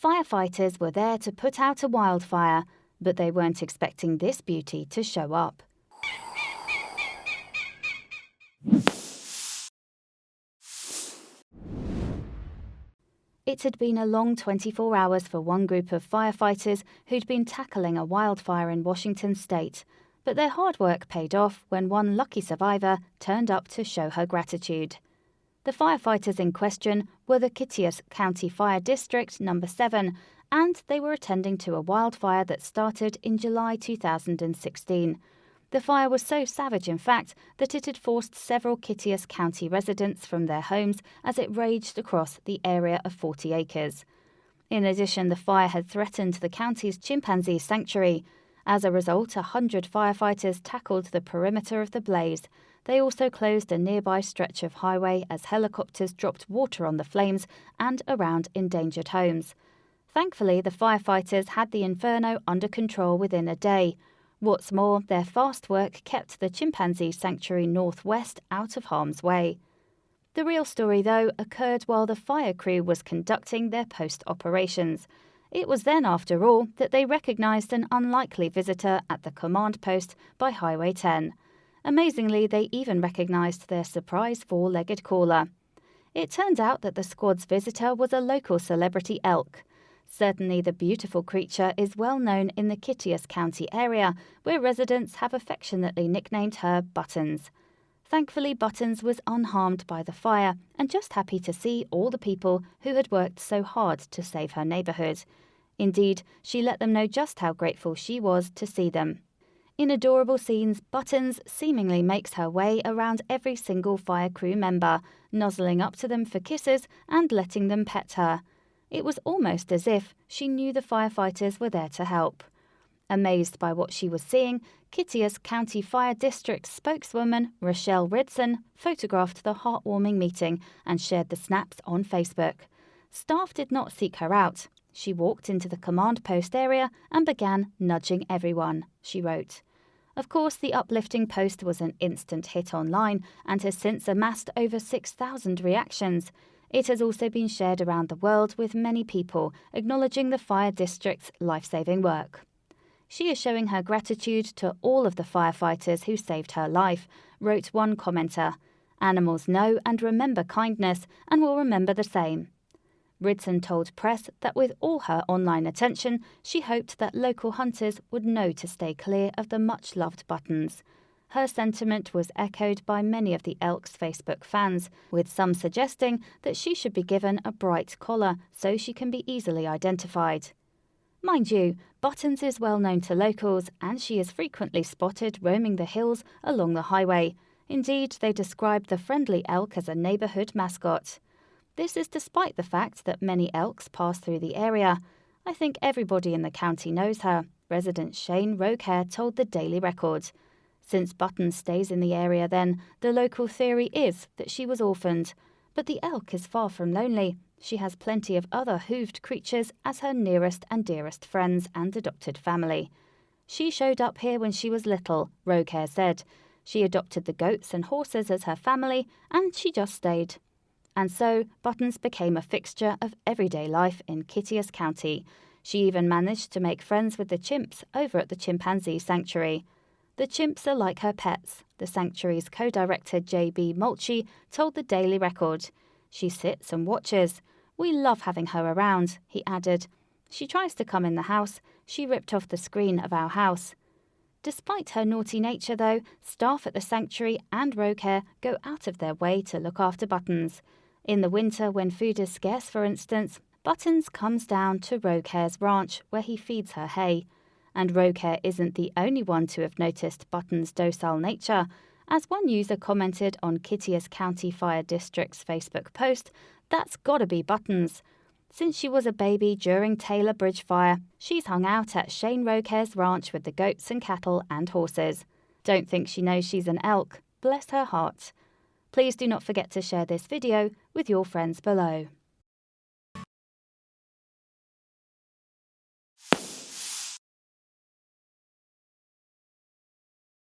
Firefighters were there to put out a wildfire, but they weren't expecting this beauty to show up. It had been a long 24 hours for one group of firefighters who'd been tackling a wildfire in Washington state, but their hard work paid off when one lucky survivor turned up to show her gratitude. The firefighters in question were the Kittias County Fire District No. 7, and they were attending to a wildfire that started in July 2016. The fire was so savage, in fact, that it had forced several Kittias County residents from their homes as it raged across the area of 40 acres. In addition, the fire had threatened the county's chimpanzee sanctuary. As a result, 100 firefighters tackled the perimeter of the blaze. They also closed a nearby stretch of highway as helicopters dropped water on the flames and around endangered homes. Thankfully, the firefighters had the inferno under control within a day. What's more, their fast work kept the chimpanzee sanctuary northwest out of harm's way. The real story, though, occurred while the fire crew was conducting their post-operations. It was then, after all, that they recognized an unlikely visitor at the command post by Highway 10. Amazingly, they even recognized their surprise four-legged caller. It turned out that the squad's visitor was a local celebrity elk. Certainly the beautiful creature is well known in the Kittias County area, where residents have affectionately nicknamed her Buttons. Thankfully, Buttons was unharmed by the fire and just happy to see all the people who had worked so hard to save her neighborhood. Indeed, she let them know just how grateful she was to see them. In adorable scenes, Buttons seemingly makes her way around every single fire crew member, nuzzling up to them for kisses and letting them pet her. It was almost as if she knew the firefighters were there to help. Amazed by what she was seeing, Kittias County Fire District spokeswoman Rochelle Ridson photographed the heartwarming meeting and shared the snaps on Facebook. Staff did not seek her out. She walked into the command post area and began nudging everyone, she wrote. Of course, the uplifting post was an instant hit online and has since amassed over 6,000 reactions. It has also been shared around the world, with many people acknowledging the fire district's life-saving work. She is showing her gratitude to all of the firefighters who saved her life, wrote one commenter. Animals know and remember kindness and will remember the same. Ridson told press that with all her online attention, she hoped that local hunters would know to stay clear of the much-loved Buttons. Her sentiment was echoed by many of the elk's Facebook fans, with some suggesting that she should be given a bright collar so she can be easily identified. Mind you, Buttons is well known to locals and she is frequently spotted roaming the hills along the highway. Indeed, they described the friendly elk as a neighborhood mascot. This is despite the fact that many elks pass through the area. I think everybody in the county knows her, resident Shane Roquer told the Daily Record. Since Buttons stays in the area then, the local theory is that she was orphaned. But the elk is far from lonely. She has plenty of other hooved creatures as her nearest and dearest friends and adopted family. She showed up here when she was little, Roquer said. She adopted the goats and horses as her family, and she just stayed. And so, Buttons became a fixture of everyday life in Kittias County. She even managed to make friends with the chimps over at the chimpanzee sanctuary. The chimps are like her pets, the sanctuary's co-director J.B. Mulchy told the Daily Record. She sits and watches. We love having her around, he added. She tries to come in the house. She ripped off the screen of our house. Despite her naughty nature, though, staff at the sanctuary and Roquer go out of their way to look after Buttons. In the winter, when food is scarce, for instance, Buttons comes down to Roquer's ranch where he feeds her hay. And Roquer isn't the only one to have noticed Buttons' docile nature. As one user commented on Kittias County Fire District's Facebook post, that's gotta be Buttons. Since she was a baby during Taylor Bridge Fire, she's hung out at Shane Roquer's ranch with the goats and cattle and horses. Don't think she knows she's an elk. Bless her heart. Please do not forget to share this video with your friends below.